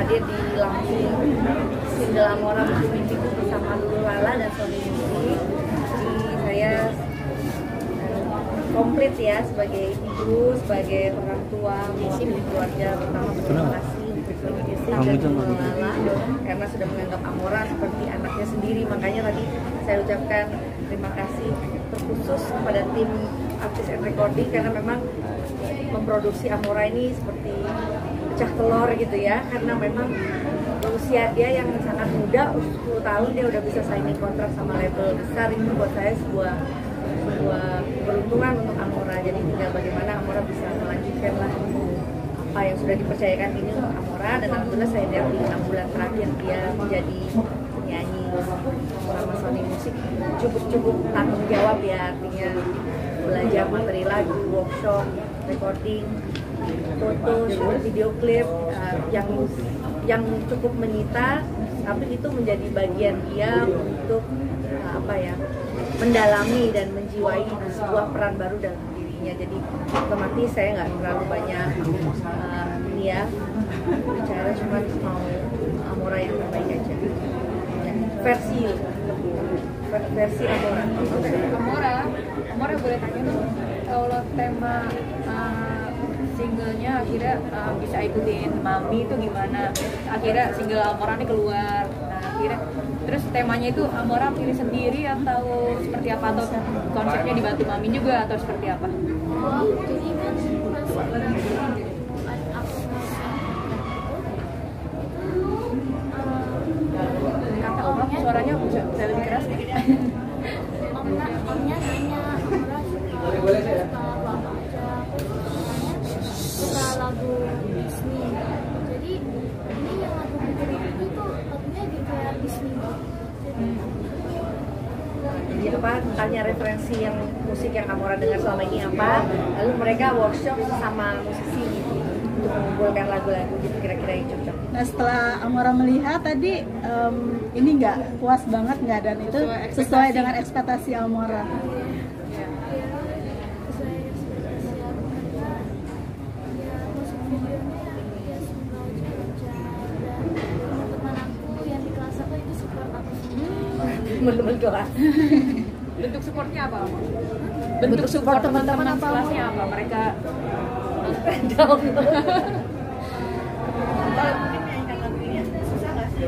hadir di launching single Amora Musim Mimpiku bersama Lulu Lala dan Sony Music. Jadi saya komplit ya sebagai ibu, sebagai orang tua, mungkin di keluarga. Pertama terima kasih untuk Sony Music dan Lulu Lala karena sudah menganggap Amora seperti anaknya sendiri. Makanya tadi saya ucapkan terima kasih terkhusus kepada tim Artis and Recording karena memang memproduksi Amora ini seperti pecah telur gitu ya, karena memang usia dia yang sangat muda, 10 tahun dia udah bisa signing kontrak sama label besar. Itu buat saya sebuah keberuntungan untuk Amora. Jadi tinggal bagaimana Amora bisa melanjutkan lah apa yang sudah dipercayakan ini untuk Amora, dan alhamdulillah saya lihat di 6 bulan terakhir dia menjadi penyanyi sama Sony Music cukup tanggung jawab ya, artinya belajar materi lagu, workshop, recording, foto, video klip yang cukup menyita, tapi itu menjadi bagian dia untuk mendalami dan menjiwai sebuah peran baru dalam dirinya. Jadi otomatis saya nggak terlalu banyak bicara, cuma mau Amora yang terbaik aja. Versi Amora boleh tanya dong, kalau tema singlenya akhirnya bisa ikutin Mami itu gimana? Akhirnya single Amora ini keluar, nah akhirnya terus temanya itu Amora pilih sendiri atau seperti apa, atau konsepnya dibantu Mami juga atau seperti apa? Jadi kan kata Om suaranya bisa lebih keras nih. Omnya nanya Amora suka apa aja, suka lagu Disney. Jadi ini yang aku pikirin itu tuh lagunya kayak Disney. Jadi tanya referensi yang musik yang Amora dengar selama ini apa, lalu mereka workshop sama musisi gitu untuk mengumpulkan lagu-lagu gitu kira-kira yang cocok. Nah setelah Amora melihat tadi ini nggak puas banget nggak, dan itu sesuai dengan ekspektasi Amora. Teman-teman kelas. Bentuk supportnya apa? Bentuk support teman-teman kelasnya apa? Mereka down. Kalau mungkin nyanyikan lagu ini susah nggak sih?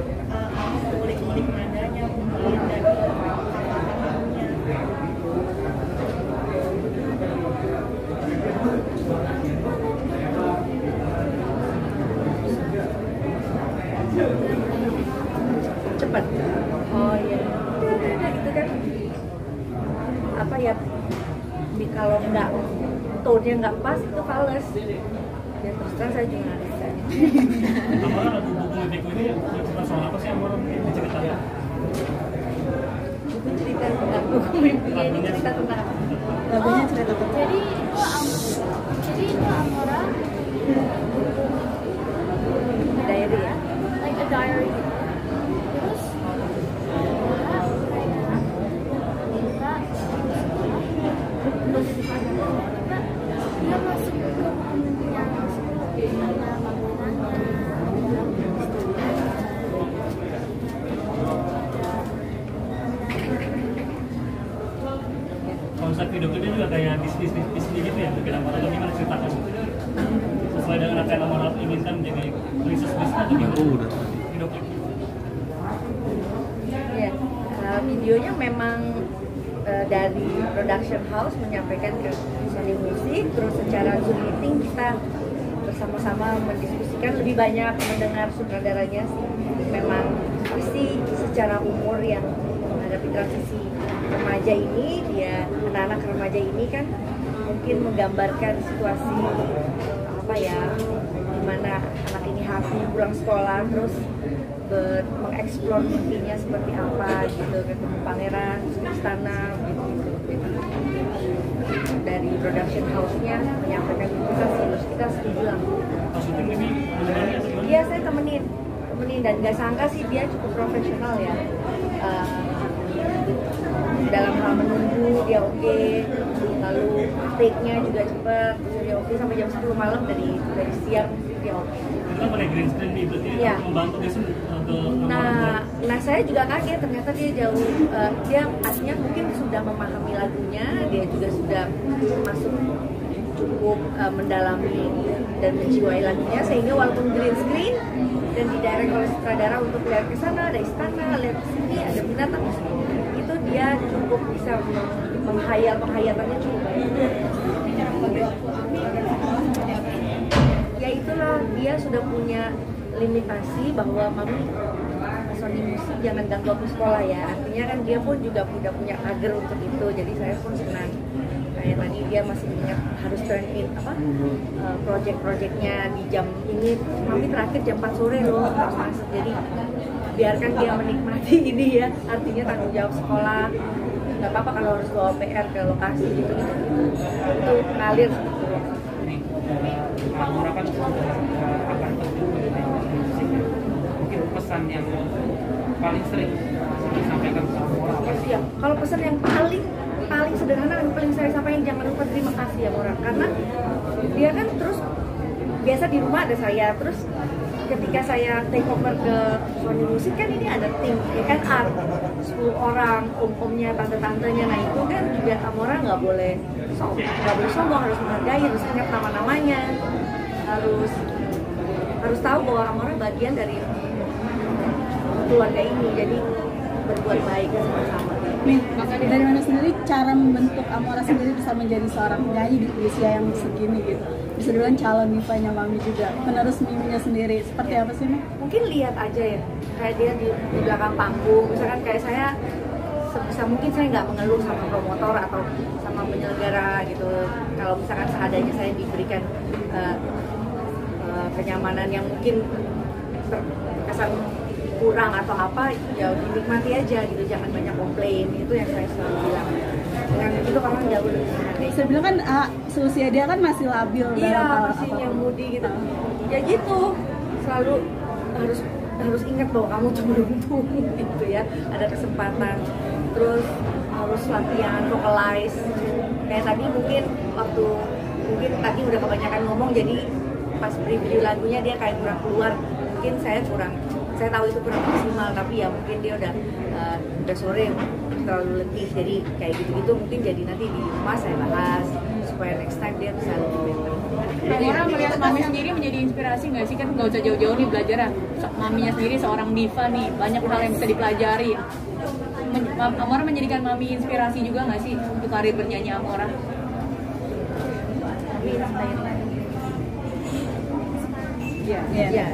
Ngulik-ngulik nadanya mungkin dan cepat. Oh iya. Gitu kan. Apa ya? Kalau nggak tone-nya nggak pas itu fals. Ya terus terang saya juga nggak bisa. Amora lagu buku lirikku ini cerita soal apa sih Amora ceritanya? Buku cerita tentang buku mimpinya ini cerita tentang apa? Lagunya cerita tentang. Jadi itu Amora Diary ya? like a diary. Terus Amora kayak minta dia masuk ke komunitasnya, ada makanannya, Konsep video klipnya juga kayak Disney gitu ya, bikin Amora itu gimana ceritakan? Sesuai dengan apa yang Amora inginkan menjadi princess Disney atau gimana? Video klip. Ya, videonya memang dari production house menyampaikan ke Sony Music, terus secara Zoom meeting kita bersama-sama mendiskusikan, lebih banyak mendengar sutradaranya sih. Memang pasti secara umur yang menghadapi transisi remaja ini, dia anak-anak remaja ini kan mungkin menggambarkan situasi gimana anak ini happy pulang sekolah terus mengeksplor mimpinya seperti apa gitu, ketemu pangeran istana gitu. Dari production house-nya menyampaikan kita sih, terus kita setuju lah. Iya, saya temenin dan nggak sangka sih dia cukup profesional ya. Dalam hal menunggu dia oke. lalu take-nya juga cepat, dari oke sampai jam 10 malam dari siang dia oke. Itu kan pakai green screen nih, berarti Iya. membantu dia sih untuk Nah saya juga kaget ternyata dia jauh, dia aslinya mungkin sudah memahami lagunya, dia juga sudah masuk cukup mendalami dan menjiwai lagunya, sehingga walaupun green screen dan didirect oleh sutradara untuk lihat ke sana, ada istana, lihat ke sini, ada binatang, itu dia cukup bisa penghayatannya cukup baik. Ya itulah, dia sudah punya limitasi bahwa mami Sony Musik jangan ganggu aku sekolah ya. Artinya kan dia pun juga udah punya pagar untuk itu, jadi saya pun senang. Kayak tadi dia masih ingat harus turn in project-projectnya di jam ini, mami terakhir jam 4 sore loh harus masuk. Jadi biarkan dia menikmati ini ya, artinya tanggung jawab sekolah. Nggak apa-apa kalau harus bawa PR ke lokasi gitu, itu ngalir seperti itu. Amora kan akan terjun ke dunia musik. Mungkin pesan yang paling sering disampaikan ke Amora apa sih? Ya, kalau pesan yang paling sederhana dan paling saya sampaikan, jangan lupa terima kasih ya Amora, karena dia kan terus biasa di rumah ada saya, terus ketika saya take over ke Sony Musik kan ini ada tim, ya kan art 10 orang, om-omnya, tante-tantenya, nah itu kan juga Amora nggak boleh sombong, harus menghargai, harus ingat nama-namanya, harus tahu bahwa Amora bagian dari keluarga ini, jadi berbuat baik sama-sama. Nih, dari mana sendiri cara membentuk Amora sendiri bisa menjadi seorang penyanyi di usia yang segini gitu? Bisa dibilang calon divanya Mami juga, penerus Miminya sendiri. Seperti apa sih, Mi? Mungkin lihat aja ya, kayak dia di belakang panggung, misalkan kayak saya sebisa mungkin saya nggak mengeluh sama promotor atau sama penyelenggara gitu. Kalau misalkan seadanya saya diberikan kenyamanan yang mungkin terkesan kurang atau apa, ya dinikmati aja gitu, jangan banyak komplain, itu yang saya selalu bilang. Dengan itu orang jauh lebih menghargai. Saya bilang kan seusia dia kan masih labil Iya, dalam masih apapun. yang mudi gitu. Ya gitu, selalu harus ingat bahwa kamu tuh beruntung gitu ya, ada kesempatan. Terus harus latihan vocalize. Kayak tadi mungkin tadi udah kebanyakan ngomong, jadi pas preview lagunya dia kayak kurang keluar. Mungkin saya tahu itu kurang maksimal, tapi ya mungkin dia udah sore terlalu letih, jadi kayak gitu-gitu mungkin jadi nanti di rumah saya bahas supaya next time dia bisa lebih better. Amora melihat Mami sendiri menjadi inspirasi nggak sih? Kan nggak usah jauh-jauh nih belajar ya. Maminya sendiri seorang diva nih, banyak hal yang bisa dipelajari. Amora menjadikan Mami inspirasi juga nggak sih untuk karir bernyanyi Amora? Iya. Iya. Iya.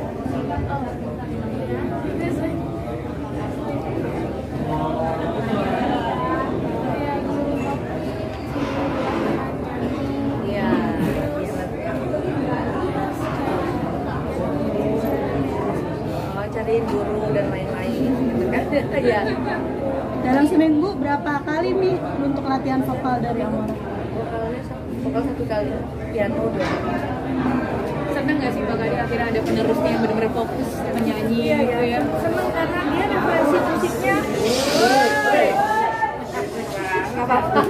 Cariin guru dan lain-lain gitu kan. Iya. Dalam seminggu berapa kali Mi untuk latihan vokal dari Amora? Vokal 1 kali, piano 2 kali. Seneng nggak sih bakal akhirnya ada penerusnya yang benar-benar fokus menyanyi gitu ya? Seneng karena dia referensi musiknya nggak apa-apa.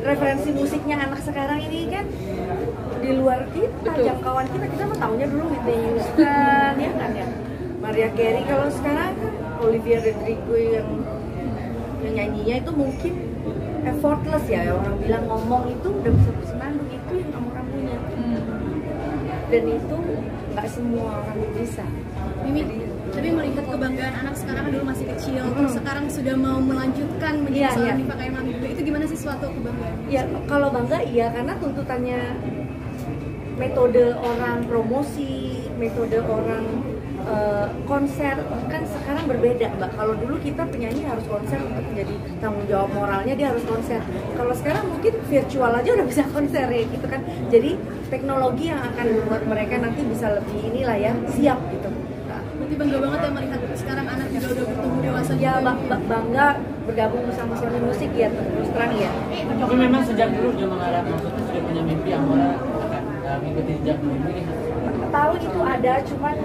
Referensi musiknya anak sekarang ini kan di luar kita, jangkauan kita mah taunya dulu Whitney Houston ya kan ya, Mariah Carey. Kalau sekarang kan Olivia Rodrigo yang nyanyinya itu mungkin effortless ya, orang bilang ngomong itu udah bisa bersenandung, itu yang orang punya. Dan itu nggak semua orang bisa. Mimi, tapi melihat kebanggaan anak sekarang dulu masih kecil, terus sekarang sudah mau melanjutkan menjadi seorang diva kayak Mami, itu gimana sih suatu kebanggaan? Ya kalau bangga iya, karena tuntutannya metode orang promosi, metode orang konser kan sekarang berbeda Mbak. Kalau dulu kita penyanyi harus konser untuk menjadi tanggung jawab moralnya, dia harus konser. Kalau sekarang mungkin virtual aja udah bisa konser ya gitu kan. Jadi teknologi yang akan membuat mereka nanti bisa lebih inilah ya, siap gitu. Berarti bangga banget ya melihat sekarang anak juga udah bertumbuh dewasa. Ya bangga bergabung bersama Sony Musik ya, terus terang ya. Tapi memang sejak dulu dia mengarah, maksudnya sudah punya mimpi Amora akan mengikuti jejak ini. Tahu itu ada, cuman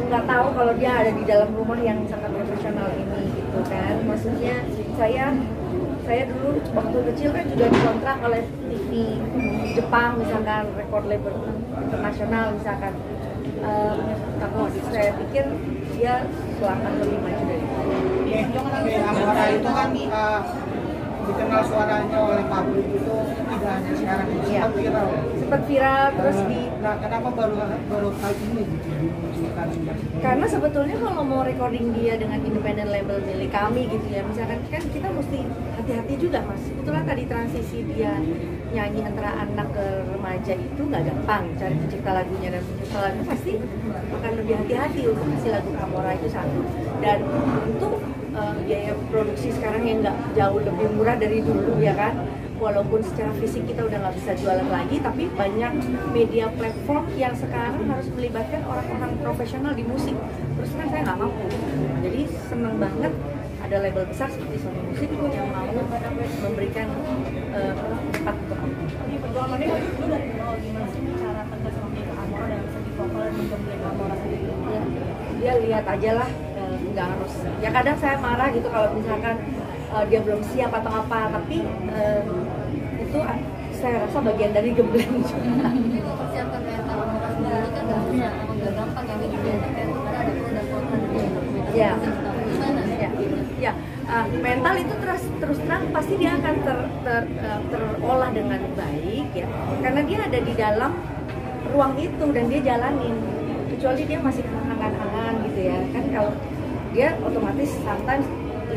nggak tahu kalau dia ada di dalam rumah yang sangat profesional ini gitu kan. Maksudnya saya saya dulu waktu kecil kan juga dikontrak oleh TV Jepang misalkan, record label internasional misalkan. Tapi saya pikir dia akan lebih maju dari itu. Amora itu kan dikenal suaranya oleh publik itu tidak hanya sekarang ini, sempat viral terus di. Nah, kenapa baru kali ini dimunculkan? Karena sebetulnya kalau mau recording dia dengan independent label milik kami gitu ya, misalkan kan kita mesti hati-hati juga mas. Itulah tadi transisi dia nyanyi antara anak ke remaja itu nggak gampang, cari pencipta lagunya dan pencipta lagu pasti akan lebih hati-hati untuk kasih lagu Amora itu satu. Dan untuk biaya produksi sekarang yang nggak jauh lebih murah dari dulu ya kan, walaupun secara fisik kita udah nggak bisa jualan lagi, tapi banyak media platform yang sekarang harus melibatkan orang-orang profesional di musik. Terus terang saya nggak mampu, jadi seneng banget ada label besar seperti Sony Music yang mau memberikan tempat untuk aku. Ini perjuangannya dulu dari nol, gimana sih cara tegas sampai ke Amora dalam segi vokal dan menggembirakan Amora sendiri? Ya, dia lihat aja lah, nggak harus. Ya kadang saya marah gitu kalau misalkan dia belum siap atau apa, tapi itu saya rasa bagian dari gembleng juga. Persiapkan mental Amora sendiri kan nggak gampang ya, gitu ya, karena ada pro dan kontra dari Ya. gimana? Ya, mental itu terus terang pasti dia akan terolah dengan baik ya, karena dia ada di dalam ruang itu dan dia jalanin. Kecuali dia masih angan-angan gitu ya, kan kalau dia otomatis sometimes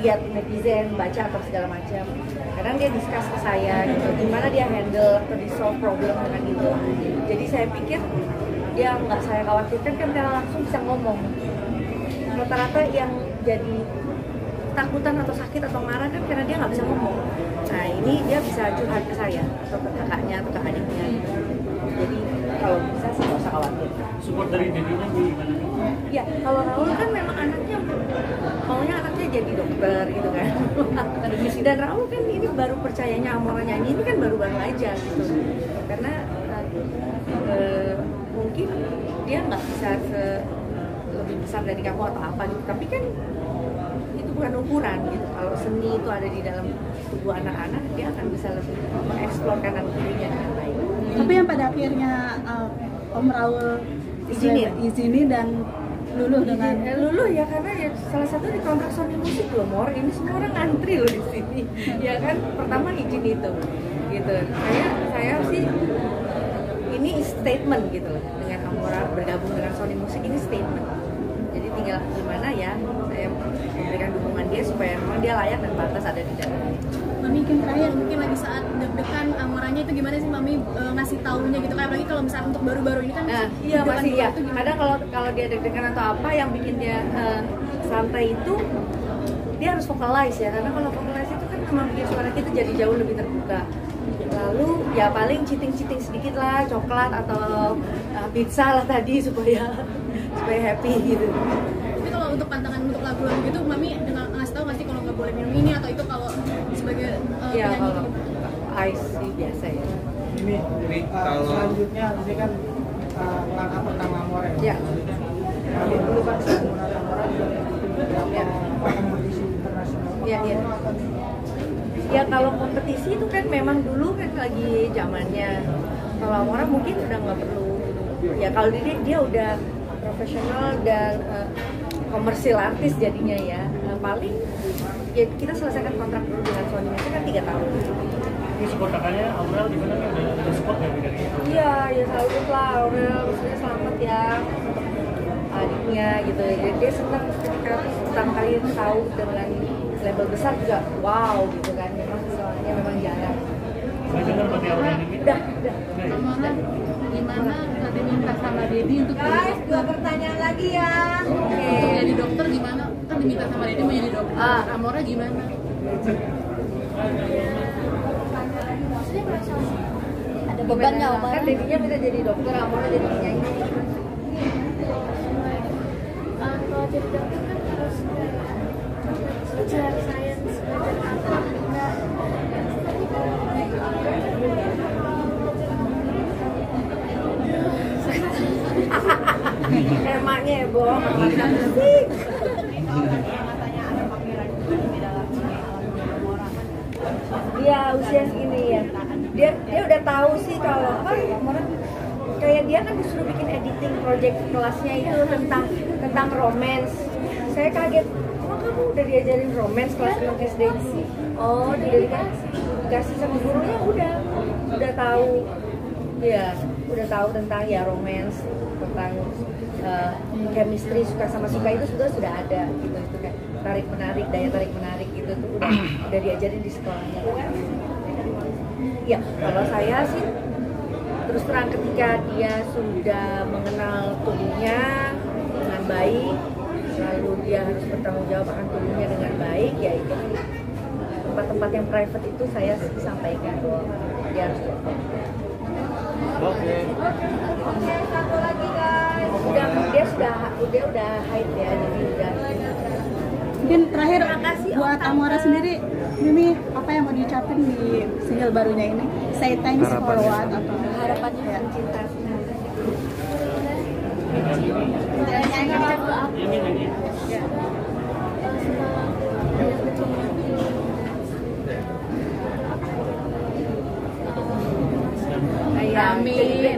lihat netizen, baca atau segala macam. Kadang dia discuss ke saya gitu, gimana dia handle atau di solve problem dengan itu. Jadi saya pikir dia nggak saya khawatirkan kan karena langsung bisa ngomong. Rata-rata yang jadi takutan atau sakit atau marah kan karena dia nggak bisa ngomong. Nah ini dia bisa curhat ke saya atau ke kakaknya atau ke adiknya. Jadi kalau bisa sih nggak usah khawatir. Support dari dedinya gimana? Ya kalau Raul kan memang anaknya maunya anaknya jadi dokter gitu kan. Dan Raul kan ini baru percayanya Amora nyanyi ini kan baru-baru aja gitu. Karena mungkin dia nggak bisa lebih besar dari kamu atau apa gitu. Tapi kan itu bukan ukuran gitu. Kalau seni itu ada di dalam tubuh anak-anak, dia akan bisa lebih mengeksplor kanan kirinya dengan baik. Tapi yang pada akhirnya Om Raul izinin dan luluh dengan luluh ya, karena ya salah satu di kontrak Sony Music loh Mor, ini semua orang ngantri loh di sini. Ya kan, pertama izin itu gitu. Saya sih ini statement gitu loh, dengan Amora bergabung dengan Sony Music ini statement. Jadi tinggal gimana ya saya memberikan dukungan dia supaya memang dia layak dan pantas ada di dalam. Mami mungkin lagi saat deg-degan Amoranya itu gimana sih Mami ngasih taunya gitu, kayak apalagi kalau misalnya untuk baru-baru ini kan iya masih ya. Kadang kalau dia deg-degan atau apa yang bikin dia santai itu dia harus vocalize ya, karena kalau vocalize itu kan memang bikin suara kita jadi jauh lebih terbuka. Lalu ya paling cheating sedikit lah, coklat atau pizza lah tadi supaya happy gitu. Tapi kalau untuk pantangan untuk lagu-lagu gitu Mami ngasih tahu nggak sih kalau nggak boleh minum ini, atau itu kalau sebagai ya penyanyi kalau gitu? ice sih biasa ya. Ini selanjutnya ini kan langkah pertama Amora Ya. Kali dulu kan menggunakan Amora Ya. kompetisi internasional. Iya. Ya kalau kompetisi itu kan memang dulu kan lagi zamannya. Kalau Amora mungkin udah nggak perlu. Ya kalau dia udah profesional dan komersil artis jadinya ya. Paling ya kita selesaikan kontrak dulu dengan Sony itu kan 3 tahun. Ini support kakaknya Aurel gimana nih? Ada support nggak dari itu? Iya, ya selalu lah Aurel, maksudnya selamat ya untuk adiknya gitu. Jadi dia senang ketika pertama kali tahu dengan label besar juga, wow gitu kan. Memang jarang. Saya dengar berarti Aurel ini. Udah. Amora gimana nanti minta sama Dedi untuk Guys, 2 pertanyaan lagi ya. Oke. untuk jadi dokter gimana? Kan diminta sama Dedi mau jadi dokter. Amora gimana? Ada beban nggak? Kan Dedinya bisa jadi dokter, Amora jadi penyanyi. Kalau jadi dokter kan harus belajar sains, belajar apa enggak. Tapi kan Emaknya ya, Bo. Makan sih. usia segini ya. Dia udah tahu sih kalau apa kayak dia kan disuruh bikin editing project kelasnya itu tentang romance. Saya kaget, oh kamu udah diajarin romance kelas 6 SD? Oh, dikasih sama gurunya udah tahu. Ya, udah tahu tentang ya romance, tentang chemistry, suka sama suka itu sudah ada gitu. Itu kayak tarik menarik, daya tarik menarik gitu tuh udah diajarin di sekolahnya. Ya, kalau saya sih terus terang ketika dia sudah mengenal tubuhnya dengan baik, lalu dia harus bertanggung jawab akan tubuhnya dengan baik, ya itu tempat-tempat yang private itu saya sampaikan dia harus Oke, satu lagi guys. Dia udah haid ya, jadi udah. Mungkin terakhir buat Amora sendiri, Mimi apa yang mau diucapin di single barunya ini? Say thanks for what atau harapannya ya. Cinta. Amin.